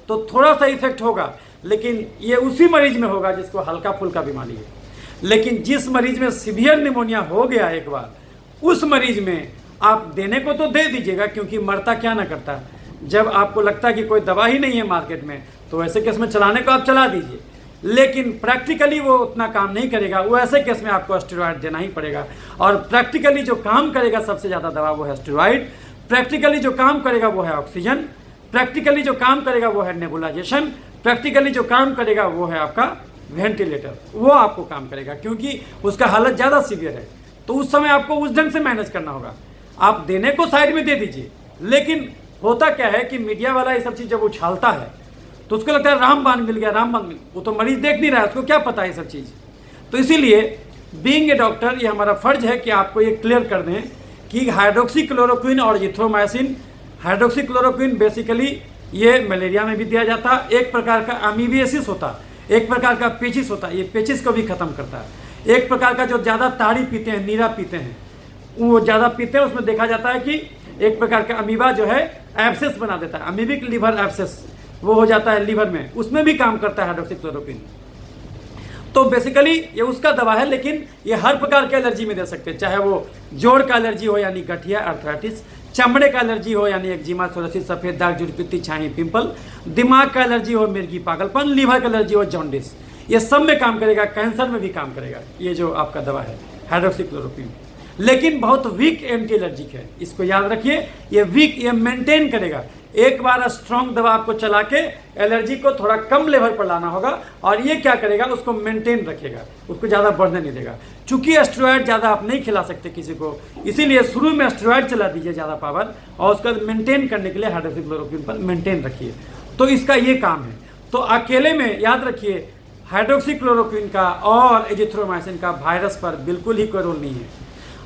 S1: तो थोड़ा सा इफेक्ट होगा, लेकिन ये उसी मरीज में होगा जिसको हल्का फुल्का बीमारी है। लेकिन जिस मरीज में सीवियर निमोनिया हो गया एक बार, उस मरीज में आप देने को तो दे दीजिएगा, क्योंकि मरता क्या ना करता। जब आपको लगता है कि कोई दवा ही नहीं है मार्केट में, तो ऐसे केस में चलाने को आप चला दीजिए, लेकिन प्रैक्टिकली वो उतना काम नहीं करेगा। वो ऐसे केस में आपको स्टेरॉइड देना ही पड़ेगा। और प्रैक्टिकली जो काम करेगा सबसे ज़्यादा दवा वो है स्टेरॉइड, प्रैक्टिकली जो काम करेगा वो है ऑक्सीजन, प्रैक्टिकली जो काम करेगा वो है नेबुलाइजेशन, प्रैक्टिकली जो काम करेगा वो है आपका वेंटिलेटर, वो आपको काम करेगा, क्योंकि उसका हालत ज़्यादा सीवियर है। तो उस समय आपको उस ढंग से मैनेज करना होगा। आप देने को साइड में दे दीजिए, लेकिन होता क्या है कि मीडिया वाला ये सब चीज़ जब उछालता है तो उसको लगता है रामबाण मिल गया, रामबाण मिल, वो तो मरीज देख नहीं रहा है, उसको क्या पता है ये सब चीज़। तो इसीलिए बीइंग ए डॉक्टर ये हमारा फर्ज है कि आपको ये क्लियर कर दें कि हाइड्रोक्सीक्लोरोक्विन और एजिथ्रोमाइसिन, हाइड्रोक्सीक्लोरोक्विन बेसिकली ये मलेरिया में भी दिया जाता, एक प्रकार का अमीबियासिस होता, एक प्रकार का पेचिस होता, ये पेचिस को भी खत्म करता है। एक प्रकार का जो ज़्यादा ताड़ी पीते हैं, नीरा पीते हैं, वो ज़्यादा पीते हैं, उसमें देखा जाता है कि एक प्रकार का अमीबा जो है एब्सेस बना देता है, अमीबिक लीवर एब्सेस वो हो जाता है लीवर में, उसमें भी काम करता है हाइड्रोक्सीक्लोरोक्विन। तो बेसिकली ये उसका दवा है, लेकिन ये हर प्रकार के एलर्जी में दे सकते हैं, चाहे वो जोड़ का एलर्जी हो यानी गठिया अर्थराइटिस, चमड़े का एलर्जी हो यानी एक्जिमा, सोरियासिस, सफ़ेद दाग, जुड़पित्ती, छाई, पिंपल, दिमाग का एलर्जी हो, मिर्गी, पागलपन, लीवर का एलर्जी हो, जॉन्डिस, ये सब में काम करेगा, कैंसर में भी काम करेगा ये जो आपका दवा है हाइड्रोक्सीक्लोरोक्विन। लेकिन बहुत वीक एंटी एलर्जिक है, इसको याद रखिए, ये वीक, ये मेंटेन करेगा। एक बार स्ट्रॉन्ग दवा आपको चला के एलर्जी को थोड़ा कम लेवल पर लाना होगा, और ये क्या करेगा, उसको मेंटेन रखेगा, उसको ज़्यादा बढ़ने नहीं देगा। चूंकि स्टेरॉइड ज़्यादा आप नहीं खिला सकते किसी को, इसीलिए शुरू में स्टेरॉइड चला दीजिए ज़्यादा पावर, और उसका मेंटेन करने के लिए हाइड्रोक्सीक्लोरोक्विन पर मेंटेन रखिए। तो इसका ये काम है। तो अकेले में याद रखिए हाइड्रोक्सीक्लोरोक्विन का और एजिथ्रोमाइसिन का वायरस पर बिल्कुल ही कोई रोल नहीं है,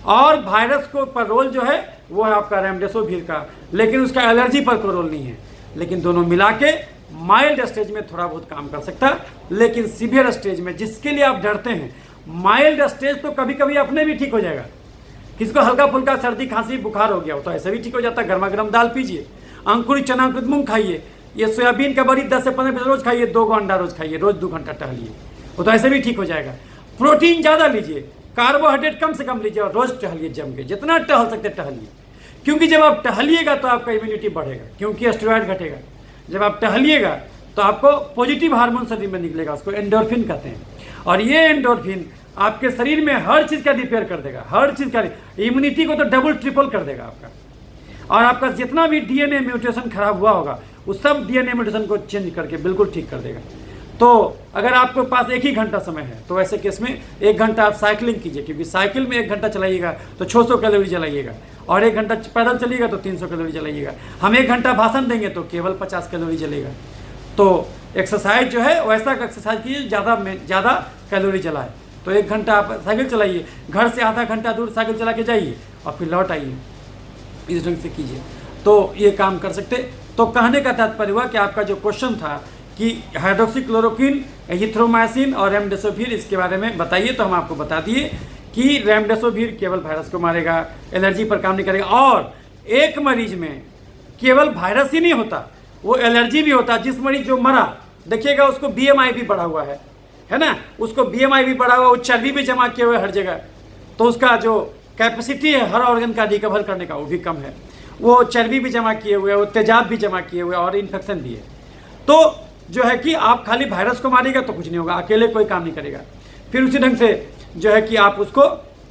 S1: और वायरस को पर रोल जो है वो है आपका रेमडेसिविर का, लेकिन उसका एलर्जी पर कोई रोल नहीं है। लेकिन दोनों मिला के माइल्ड स्टेज में थोड़ा बहुत काम कर सकता है, लेकिन सीवियर स्टेज में जिसके लिए आप डरते हैं, माइल्ड स्टेज तो कभी कभी अपने भी ठीक हो जाएगा। किसको हल्का फुल्का सर्दी खांसी बुखार हो गया हो तो ऐसे भी ठीक हो जाता है। गर्मा गर्म दाल पीजिए, अंकुरित चना अंकुरित मूंग खाइए, ये सोयाबीन का बड़ी 10 से 15 पीस रोज खाइए, 2 अंडा रोज खाइए, रोज 2 घंटा टहलिए, वो तो ऐसे भी ठीक हो जाएगा। प्रोटीन ज़्यादा लीजिए, कार्बोहाइड्रेट कम से कम लीजिए, और रोज टहलिए जम के, जितना टहल सकते टहलिए, क्योंकि जब आप टहलिएगा तो आपका इम्यूनिटी बढ़ेगा, क्योंकि स्टेरॉइड घटेगा। जब आप टहलिएगा तो आपको पॉजिटिव हार्मोन शरीर में निकलेगा, उसको एंडोर्फिन कहते हैं, और ये एंडोर्फिन आपके शरीर में हर चीज़ का रिपेयर कर देगा, हर चीज़ का, इम्यूनिटी को तो डबल ट्रिपल कर देगा आपका। और आपका जितना भी डीएनए म्यूटेशन खराब हुआ होगा उस सब डीएनए म्यूटेशन को चेंज करके बिल्कुल ठीक कर देगा। तो अगर आपके पास 1 ही घंटा समय है तो ऐसे केस में 1 घंटा आप साइकिलिंग कीजिए, क्योंकि साइकिल में 1 घंटा चलाइएगा तो 600 कैलोरी जलाइएगा, और 1 घंटा पैदल चलिएगा तो 300 कैलोरी जलाइएगा। हम 1 घंटा भाषण देंगे तो केवल 50 कैलोरी जलेगा। तो एक्सरसाइज जो है वैसा एक्सरसाइज कीजिए ज़्यादा कैलोरी जलाए। तो 1 घंटा आप साइकिल चलाइए, घर से आधा घंटा दूर साइकिल चला के जाइए और फिर लौट आइए, इस ढंग से कीजिए तो ये काम कर सकते। तो कहने का तात्पर्य हुआ कि आपका जो क्वेश्चन था कि हाइड्रोक्सीक्लोरोक्विन, एजिथ्रोमाइसिन और रेमडेसिविर, इसके बारे में बताइए, तो हम आपको बता दिए कि रेमडेसिविर केवल वायरस को मारेगा, एलर्जी पर काम नहीं करेगा। और एक मरीज में केवल वायरस ही नहीं होता, वो एलर्जी भी होता। जिस मरीज जो मरा देखिएगा उसको BMI भी बढ़ा हुआ है ना, उसको BMI भी बढ़ा हुआ, वो चर्बी भी जमा किए हुए हर जगह, तो उसका जो कैपेसिटी है हर ऑर्गन का रिकवर करने का वो भी कम है। वो चर्बी भी जमा किए हुए, वो तेजाब भी जमा किए हुए, और इन्फेक्शन भी है। तो जो है कि आप खाली वायरस को मारिएगा तो कुछ नहीं होगा, अकेले कोई काम नहीं करेगा। फिर उसी ढंग से जो है कि आप उसको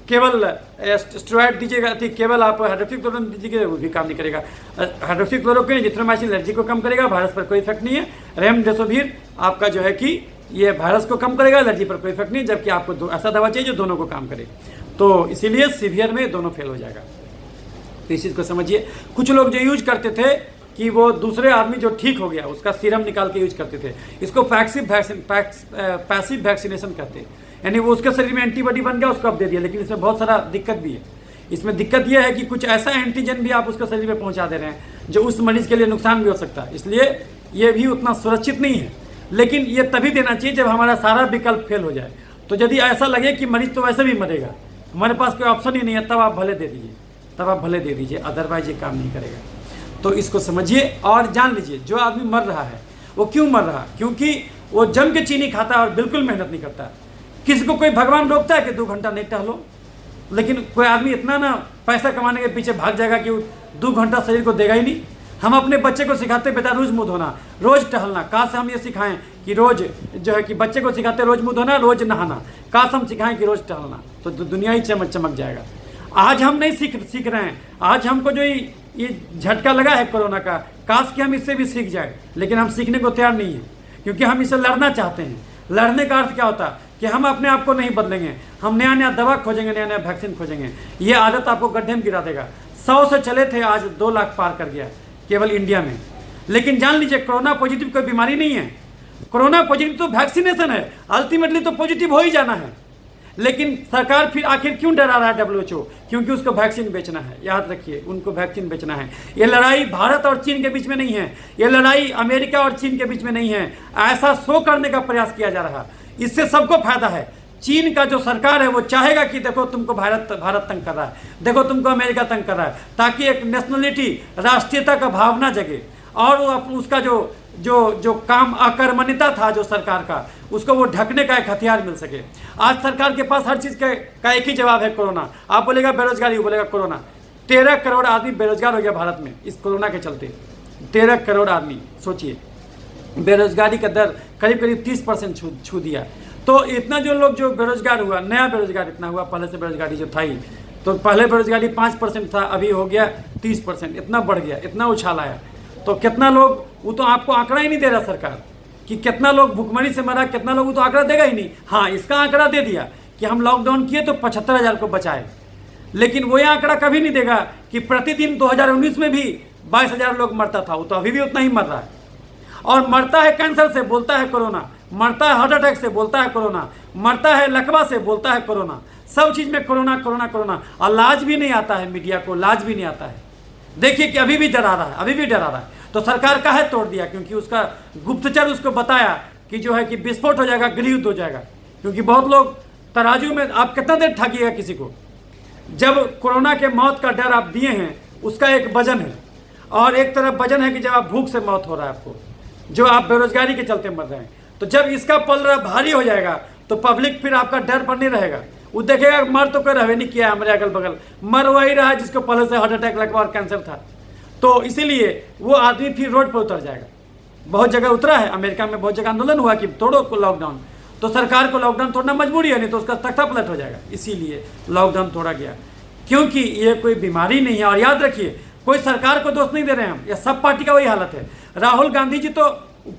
S1: केवल स्टेरॉइड दीजिएगा, केवल आप हाइड्रोक्सीक्लोरोक्विन दीजिएगा, वो भी काम नहीं करेगा। हाइड्रोक्सीक्लोरोक्विन, एजिथ्रोमाइसिन एलर्जी को कम करेगा, वायरस पर कोई इफेक्ट नहीं है। रेमडेसिविर आपका जो है कि ये वायरस को कम करेगा, एलर्जी पर कोई इफेक्ट नहीं, जबकि आपको ऐसा दवा चाहिए जो दोनों को काम करे। तो इसीलिए सीवियर में दोनों फेल हो जाएगा। तो इस चीज़ को समझिए। कुछ लोग जो यूज करते थे कि वो दूसरे आदमी जो ठीक हो गया उसका सीरम निकाल के यूज करते थे, इसको पैसिव वैक्सीनेशन कहते हैं, यानी वो उसके शरीर में एंटीबॉडी बन गया, उसको अब दे दिया। लेकिन इसमें बहुत सारा दिक्कत भी है। इसमें दिक्कत यह है कि कुछ ऐसा एंटीजन भी आप उसके शरीर में पहुंचा दे रहे हैं जो उस मरीज के लिए नुकसान भी हो सकता है, इसलिए ये भी उतना सुरक्षित नहीं है। लेकिन ये तभी देना चाहिए जब हमारा सारा विकल्प फेल हो जाए। तो यदि ऐसा लगे कि मरीज तो वैसे भी मरेगा, हमारे पास कोई ऑप्शन ही नहीं है, तब आप भले दे दीजिए, अदरवाइज ये काम नहीं करेगा। तो इसको समझिए और जान लीजिए, जो आदमी मर रहा है वो क्यों मर रहा है? क्योंकि वो जम के चीनी खाता है और बिल्कुल मेहनत नहीं करता। किसी को कोई भगवान रोकता है कि 2 घंटा नहीं टहलो? लेकिन कोई आदमी इतना ना पैसा कमाने के पीछे भाग जाएगा कि 2 घंटा शरीर को देगा ही नहीं। हम अपने बच्चे को सिखाते बेटा रोज मुंह धोना, रोज टहलना। काश हम ये सिखाएं कि रोज जो है कि बच्चे को सिखाते रोज मुंह धोना, रोज नहाना। काश हम सिखाएं कि रोज टहलना, तो दुनिया ही चमक जाएगा। आज हम नहीं सीख रहे हैं। आज हमको जो ये झटका लगा है कोरोना का, काश कि हम इससे भी सीख जाए, लेकिन हम सीखने को तैयार नहीं है, क्योंकि हम इससे लड़ना चाहते हैं। लड़ने का अर्थ क्या होता है कि हम अपने आप को नहीं बदलेंगे, हम नया दवा खोजेंगे, नया वैक्सीन खोजेंगे। ये आदत आपको गड्ढे में गिरा देगा। 100 से चले थे, आज 2 लाख पार कर गया केवल इंडिया में। लेकिन जान लीजिए, कोरोना पॉजिटिव कोई बीमारी नहीं है। कोरोना पॉजिटिव तो वैक्सीनेशन है, अल्टीमेटली तो पॉजिटिव हो ही जाना है। लेकिन सरकार फिर आखिर क्यों डरा रहा है WHO? क्योंकि उसको वैक्सीन बेचना है। याद रखिए, उनको वैक्सीन बेचना है। ये लड़ाई भारत और चीन के बीच में नहीं है, ये लड़ाई अमेरिका और चीन के बीच में नहीं है। ऐसा शो करने का प्रयास किया जा रहा है, इससे सबको फायदा है। चीन का जो सरकार है वो चाहेगा कि देखो तुमको भारत तंग कर रहा है, देखो तुमको अमेरिका तंग कर रहा है, ताकि एक नेशनलिटी, राष्ट्रीयता का भावना जगे और वो उसका जो काम अकर्मण्यता था जो सरकार का, उसको वो ढकने का एक हथियार मिल सके। आज सरकार के पास हर चीज़ का एक ही जवाब है, कोरोना। आप बोलेगा बेरोजगारी, वो बोलेगा कोरोना। 13 करोड़ आदमी बेरोजगार हो गया भारत में इस कोरोना के चलते। 13 करोड़ आदमी, सोचिए, बेरोजगारी का दर करीब 30% छू दिया। तो इतना जो लोग जो बेरोजगार हुआ, नया बेरोजगार इतना हुआ, पहले से बेरोजगारी जो था ही, तो पहले बेरोजगारी 5% था, अभी हो गया 30%। इतना बढ़ गया, इतना उछाल आया। तो कितना लोग, वो तो आपको आंकड़ा ही नहीं दे रहा सरकार कि कितना लोग भुखमरी से मरा, कितना लोग, वो तो आंकड़ा देगा ही नहीं। हाँ, इसका आंकड़ा दे दिया कि हम लॉकडाउन किए तो 75,000 को बचाए, लेकिन वो ये आंकड़ा कभी नहीं देगा कि प्रतिदिन 2019 में भी 22,000 लोग मरता था, वो तो अभी भी उतना ही मर रहा है। और मरता है कैंसर से, बोलता है कोरोना, मरता है हार्ट अटैक से, बोलता है कोरोना, मरता है लकवा से, बोलता है कोरोना। सब चीज़ में कोरोना कोरोना कोरोना, और लाज भी नहीं आता है मीडिया को, लाज भी नहीं आता है। देखिए कि अभी भी डरा रहा है, अभी भी डरा रहा है। तो सरकार काहे तोड़ दिया? क्योंकि उसका गुप्तचर उसको बताया कि जो है कि विस्फोट हो जाएगा, गृहयुद्ध हो जाएगा। क्योंकि बहुत लोग तराजू में, आप कितना देर ठगिएगा किसी को? जब कोरोना के मौत का डर आप दिए हैं, उसका एक वजन है, और एक तरफ वजन है कि जब आप भूख से मौत हो रहा है आपको, जो आप बेरोजगारी के चलते मर रहे हैं। तो जब इसका पलड़ा भारी हो जाएगा तो पब्लिक फिर आपका डर पर नहीं रहेगा। वो देखेगा मर तो कोई रहे नहीं किया, हमारे अगल बगल मर वही रहा है जिसको पहले से हार्ट अटैक, लकवा और कैंसर था। तो इसीलिए वो आदमी फिर रोड पर उतर जाएगा। बहुत जगह उतरा है, अमेरिका में बहुत जगह आंदोलन हुआ कि तोड़ो लॉकडाउन। तो सरकार को लॉकडाउन तोड़ना मजबूरी है, नहीं तो उसका तख्ता पलट हो जाएगा। इसीलिए लॉकडाउन तोड़ा गया, क्योंकि ये कोई बीमारी नहीं है। और याद रखिए, कोई सरकार को दोष नहीं दे रहे हैं हम, या सब पार्टी का वही हालत है। राहुल गांधी जी तो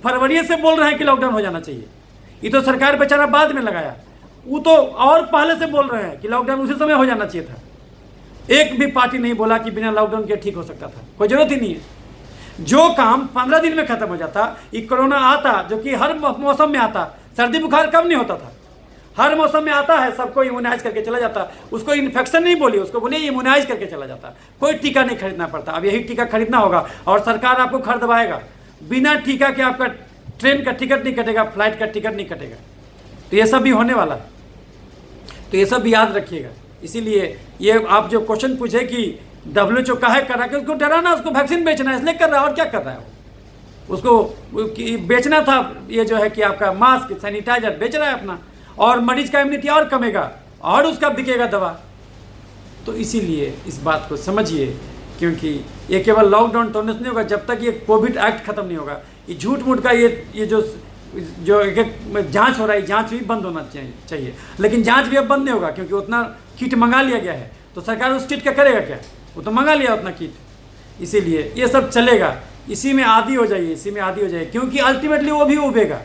S1: फरवरी से बोल रहे हैं कि लॉकडाउन हो जाना चाहिए, ये तो सरकार बेचारा बाद में लगाया। वो तो और पहले से बोल रहे हैं कि लॉकडाउन उसी समय हो जाना चाहिए था। एक भी पार्टी नहीं बोला कि बिना लॉकडाउन के ठीक हो सकता था, कोई जरूरत ही नहीं है। जो काम 15 दिन में खत्म हो जाता, ये कोरोना आता जो कि हर मौसम में आता। सर्दी बुखार कब नहीं होता था, हर मौसम में आता है, सबको इम्यूनाइज करके चला जाता। उसको इन्फेक्शन नहीं बोलिए, उसको बोलिए इम्यूनाइज करके चला जाता। कोई टीका नहीं खरीदना पड़ता। अब यही टीका खरीदना होगा और सरकार आपको खरीदवाएगा। बिना टीका के आपका ट्रेन का टिकट नहीं कटेगा, फ्लाइट का टिकट नहीं कटेगा। तो ये सब भी होने वाला है, तो ये सब भी याद रखिएगा। इसीलिए ये आप जो क्वेश्चन पूछे कि WHO काहे कर रहा है, उसको डराना, उसको वैक्सीन बेचना है, इसलिए कर रहा है। और क्या कर रहा है उसको बेचना था, ये जो है कि आपका मास्क, सैनिटाइजर बेच रहा है अपना, और मरीज का इम्यूनिटी और कमेगा और उसका बिकेगा दवा। तो इसीलिए इस बात को समझिए, क्योंकि ये केवल लॉकडाउन तोड़ने से नहीं होगा जब तक ये कोविड एक्ट खत्म नहीं होगा। ये झूठ मूठ का ये जो एक जांच हो रहा है, जांच भी बंद होना चाहिए। लेकिन जांच भी अब बंद नहीं होगा, क्योंकि उतना किट मंगा लिया गया है। तो सरकार उस किट का करेगा क्या? वो तो मंगा लिया उतना किट। इसीलिए ये सब चलेगा, इसी में आदी हो जाइए, इसी में आदी हो जाइए, क्योंकि अल्टीमेटली वो भी उबेगा।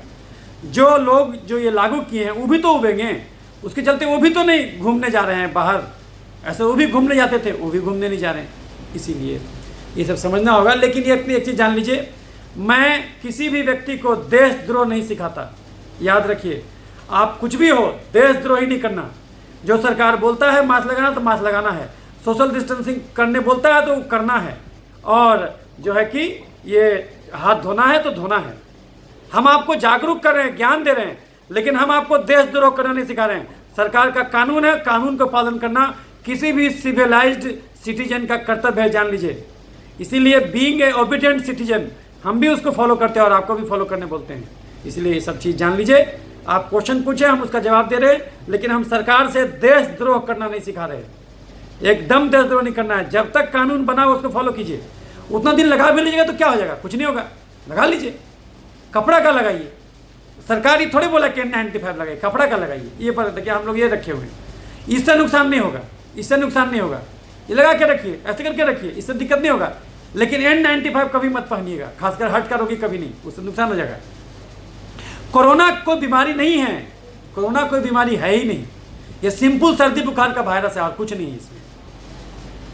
S1: जो लोग जो ये लागू किए हैं वो भी तो उबेंगे, उसके चलते वो भी तो नहीं घूमने जा रहे हैं बाहर। ऐसे वो भी घूमने जाते थे, वो भी घूमने नहीं जा रहे हैं। इसीलिए ये सब समझना होगा। लेकिन ये अपनी एक चीज़ जान लीजिए, मैं किसी भी व्यक्ति को देशद्रोह नहीं सिखाता। याद रखिए, आप कुछ भी हो, देशद्रोही नहीं करना। जो सरकार बोलता है मास्क लगाना तो मास्क लगाना है, सोशल डिस्टेंसिंग करने बोलता है तो करना है, और जो है कि ये हाथ धोना है तो धोना है। हम आपको जागरूक कर रहे हैं, ज्ञान दे रहे हैं, लेकिन हम आपको देशद्रोह करना नहीं सिखा रहे हैं। सरकार का कानून है, कानून को पालन करना किसी भी सिविलाइज्ड सिटीजन का कर्तव्य है, जान लीजिए। इसीलिए बीइंग ए ओबीडिएंट सिटीजन, हम भी उसको फॉलो करते हैं और आपको भी फॉलो करने बोलते हैं। इसलिए ये सब चीज़ जान लीजिए। आप क्वेश्चन पूछे, हम उसका जवाब दे रहे हैं, लेकिन हम सरकार से देशद्रोह करना नहीं सिखा रहे। एकदम देशद्रोह नहीं करना है। जब तक कानून बना उसको फॉलो कीजिए। उतना दिन लगा भी लीजिएगा तो क्या हो जाएगा, कुछ नहीं होगा। लगा लीजिए, कपड़ा का लगाइए। सरकार ये थोड़ी बोला कि N95 लगाइए, कपड़ा का लगाइए। ये पर देखिए हम लोग ये रखे हुए हैं, इससे नुकसान नहीं होगा, इससे नुकसान नहीं होगा। ये लगा के रखिए, ऐसे करके रखिए, इससे दिक्कत नहीं होगा। लेकिन N95 कभी मत पहनिएगा, खासकर हट कर होगी कभी नहीं, उससे नुकसान हो जाएगा। कोरोना कोई बीमारी नहीं है, कोरोना कोई बीमारी है ही नहीं। ये सिंपल सर्दी बुखार का वायरस है और कुछ नहीं है इसमें।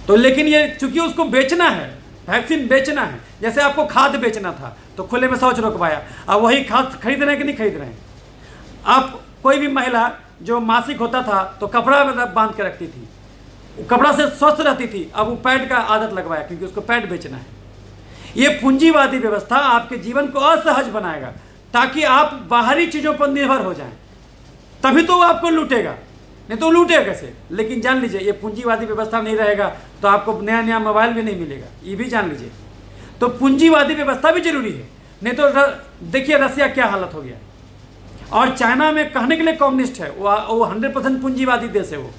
S1: तो लेकिन ये चूंकि उसको बेचना है, वैक्सीन बेचना है, जैसे आपको खाद बेचना था तो खुले में शौच रोकवाया, अब वही खाद खरीद रहे हैं कि नहीं खरीद रहे हैं। आप कोई भी महिला जो मासिक होता था तो कपड़ा में बांध के रखती थी, कपड़ा से स्वस्थ रहती थी, अब वो पैड का आदत लगवाया क्योंकि उसको पैड बेचना है। ये पूंजीवादी व्यवस्था आपके जीवन को असहज बनाएगा ताकि आप बाहरी चीज़ों पर निर्भर हो जाएं, तभी तो वो आपको लूटेगा, नहीं तो लूटेगा कैसे। लेकिन जान लीजिए, ये पूंजीवादी व्यवस्था नहीं रहेगा तो आपको नया नया मोबाइल भी नहीं मिलेगा, ये भी जान लीजिए। तो पूंजीवादी व्यवस्था भी जरूरी है, नहीं तो देखिए रसिया क्या हालत हो गया। और चाइना में कहने के लिए कम्युनिस्ट है, वो 100% पूंजीवादी देश है। वो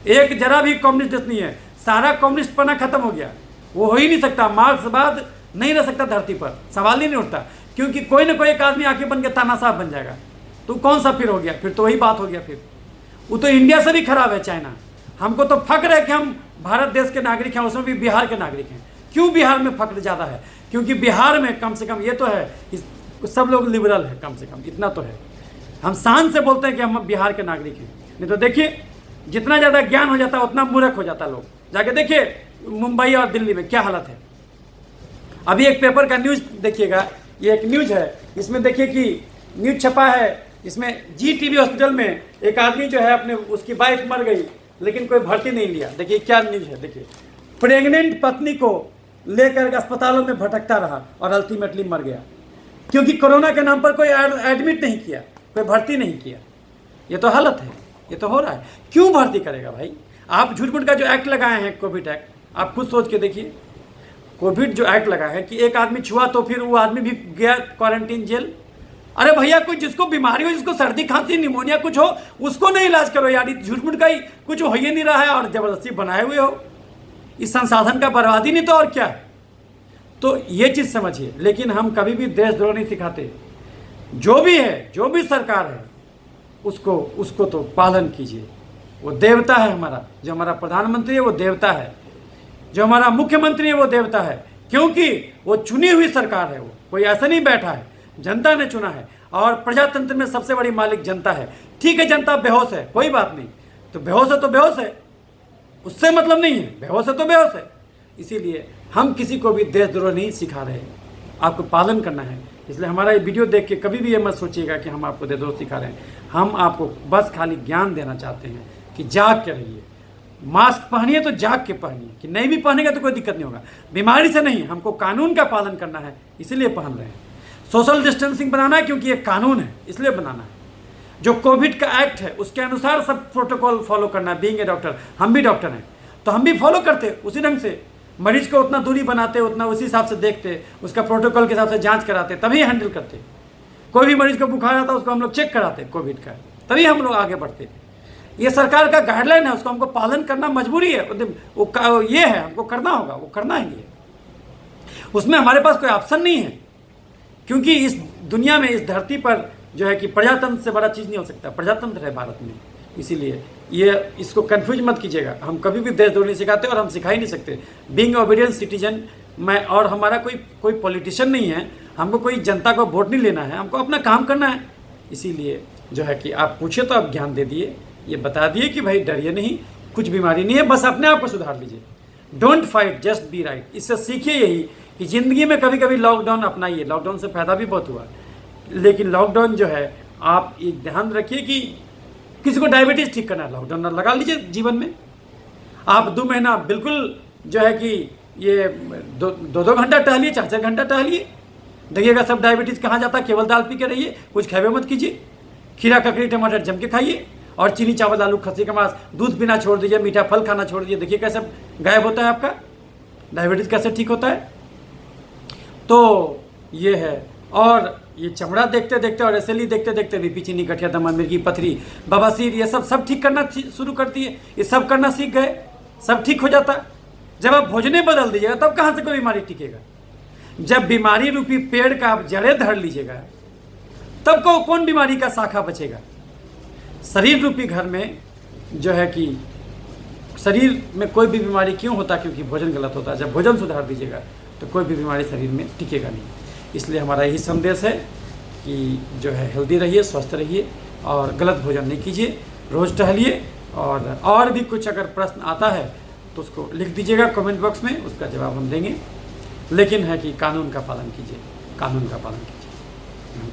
S1: एक जरा भी कम्युनिस्ट देश नहीं है, सारा कम्युनिस्ट पना खत्म हो गया। वो हो ही नहीं सकता, मार्क्सवाद नहीं रह सकता धरती पर, सवाल ही नहीं उठता। क्योंकि कोई ना कोई एक आदमी आके बन के तानाशाह बन जाएगा, तो कौन सा फिर हो गया, फिर तो वही बात हो गया। फिर वो तो इंडिया से भी खराब है चाइना। हमको तो फक्र है कि हम भारत देश के नागरिक हैं, उसमें भी बिहार के नागरिक हैं। क्यों बिहार में फक्र ज़्यादा है? क्योंकि बिहार में कम से कम ये तो है, सब लोग लिबरल है, कम से कम इतना तो है। हम शान से बोलते हैं कि हम बिहार के नागरिक हैं। नहीं तो देखिए, जितना ज़्यादा ज्ञान हो जाता है उतना मूर्ख हो जाता है लोग। जाके देखिए मुंबई और दिल्ली में क्या हालत है। अभी एक पेपर का न्यूज़ देखिएगा, ये एक न्यूज़ है, इसमें देखिए कि न्यूज़ छपा है, इसमें GTB हॉस्पिटल में एक आदमी जो है अपने उसकी वाइफ मर गई लेकिन कोई भर्ती नहीं लिया। देखिए क्या न्यूज़ है, देखिए प्रेग्नेंट पत्नी को लेकर अस्पतालों में भटकता रहा और अल्टीमेटली मर गया, क्योंकि कोरोना के नाम पर कोई एडमिट नहीं किया, कोई भर्ती नहीं किया। ये तो हालत है, ये तो हो रहा है। क्यों भर्ती करेगा भाई? आप झूठ मूठ का जो एक्ट लगाए हैं, कोविड एक्ट, आप खुद सोच के देखिए। कोविड जो एक्ट लगा है कि एक आदमी छुआ तो फिर वो आदमी भी गया क्वारंटीन जेल। अरे भैया, कोई जिसको बीमारी हो, जिसको सर्दी खांसी निमोनिया कुछ हो, उसको नहीं इलाज करो यार। झूठ मूठ का ही कुछ हो ही नहीं रहा है और जबरदस्ती बनाए हुए हो। इस संसाधन का बर्बादी नहीं तो और क्या है। तो ये चीज़ समझिए। लेकिन हम कभी भी देशद्रोह नहीं सिखाते। जो भी है, जो भी सरकार है, उसको तो पालन कीजिए। वो देवता है हमारा, जो हमारा प्रधानमंत्री है वो देवता है, जो हमारा मुख्यमंत्री है वो देवता है, क्योंकि वो चुनी हुई सरकार है। वो कोई ऐसा नहीं बैठा है, जनता ने चुना है। और प्रजातंत्र में सबसे बड़ी मालिक जनता है। ठीक है, जनता बेहोश है, कोई बात नहीं, तो बेहोश है तो बेहोश है, उससे मतलब नहीं है, बेहोश है तो बेहोश है। इसीलिए हम किसी को भी देशद्रोह नहीं सिखा रहे, आपको पालन करना है। इसलिए हमारा ये वीडियो देख के कभी भी ये मत सोचिएगा कि हम आपको देशद्रोह सिखा रहे हैं। हम आपको बस खाली ज्ञान देना चाहते हैं कि जाग के रहिए, मास्क पहनिए तो जाग के पहनिए, कि नहीं भी पहनेगा तो कोई दिक्कत नहीं होगा। बीमारी से नहीं, हमको कानून का पालन करना है, इसीलिए पहन रहे हैं। सोशल डिस्टेंसिंग बनाना है क्योंकि ये कानून है, इसलिए बनाना है। जो कोविड का एक्ट है उसके अनुसार सब प्रोटोकॉल फॉलो करना है। बीइंग ए डॉक्टर, हम भी डॉक्टर हैं तो हम भी फॉलो करते उसी ढंग से। मरीज को उतना दूरी बनाते, उतना उसी हिसाब से देखते, उसका प्रोटोकॉल के हिसाब से जांच कराते, तभी हैंडल करते। कोई भी मरीज को बुखार आता उसको हम लोग चेक कराते कोविड का, तभी हम लोग आगे बढ़ते। ये सरकार का गाइडलाइन है, उसको हमको पालन करना मजबूरी है। वो ये है, हमको करना होगा, वो करना ही है। उसमें हमारे पास कोई ऑप्शन नहीं है, क्योंकि इस दुनिया में, इस धरती पर जो है कि प्रजातंत्र से बड़ा चीज़ नहीं हो सकता। प्रजातंत्र है भारत में, इसीलिए ये इसको कंफ्यूज मत कीजिएगा। हम कभी भी देशद्रोह नहीं सिखाते और हम सिखा ही नहीं सकते। बीइंग ओबीडिएंट सिटीजन, मैं और हमारा कोई पॉलिटिशियन नहीं है, हमको कोई जनता को वोट नहीं लेना है, हमको अपना काम करना है। इसीलिए जो है कि आप पूछे तो आप ज्ञान दे दिए, ये बता दिए कि भाई डरिए नहीं, कुछ बीमारी नहीं है, बस अपने आप को सुधार लीजिए। Don't fight, just be right. इससे सीखिए यही कि ज़िंदगी में कभी कभी लॉकडाउन अपनाइए। लॉकडाउन से फ़ायदा भी बहुत हुआ, लेकिन लॉकडाउन जो है आप एक ध्यान रखिए कि किसी को डायबिटीज़ ठीक करना है, लॉकडाउन लगा लीजिए जीवन में। आप 2 महीना बिल्कुल जो है कि ये 2-2 घंटा टहलिए, 4-4 घंटा टहलिए, देखिएगा सब डायबिटीज़ कहाँ जाता है। केवल दाल पी के रहिए, कुछ खावे मत कीजिए, खीरा ककड़ी टमाटर जम के खाइए, और चीनी चावल आलू खस्सी का मांस दूध पीना छोड़ दीजिए, मीठा फल खाना छोड़ दीजिए, देखिए कैसे गायब होता है आपका डायबिटीज़, कैसे ठीक होता है। तो ये है। और ये चमड़ा देखते देखते और एसएलई देखते देखते बीपी, चीनी, गठिया, दमा, मिर्गी, पथरी, बवासीर, ये सब ठीक करना शुरू कर दिए। ये सब करना सीख गए, सब ठीक हो जाता। जब आप भोजने बदल दीजिएगा तब कहाँ से कोई बीमारी टिकेगा। जब बीमारी रूपी पेड़ का आप जड़ें धर लीजिएगा तब कौन बीमारी का शाखा बचेगा। शरीर रूपी घर में जो है कि शरीर में कोई भी बीमारी क्यों होता, क्योंकि भोजन गलत होता है। जब भोजन सुधार दीजिएगा तो कोई भी बीमारी शरीर में टिकेगा नहीं। इसलिए हमारा यही संदेश है कि जो है हेल्दी रहिए, स्वस्थ रहिए और गलत भोजन नहीं कीजिए, रोज़ टहलिए। और भी कुछ अगर प्रश्न आता है तो उसको लिख दीजिएगा कमेंट बॉक्स में, उसका जवाब हम देंगे। लेकिन है कि कानून का पालन कीजिए, कानून का पालन कीजिए।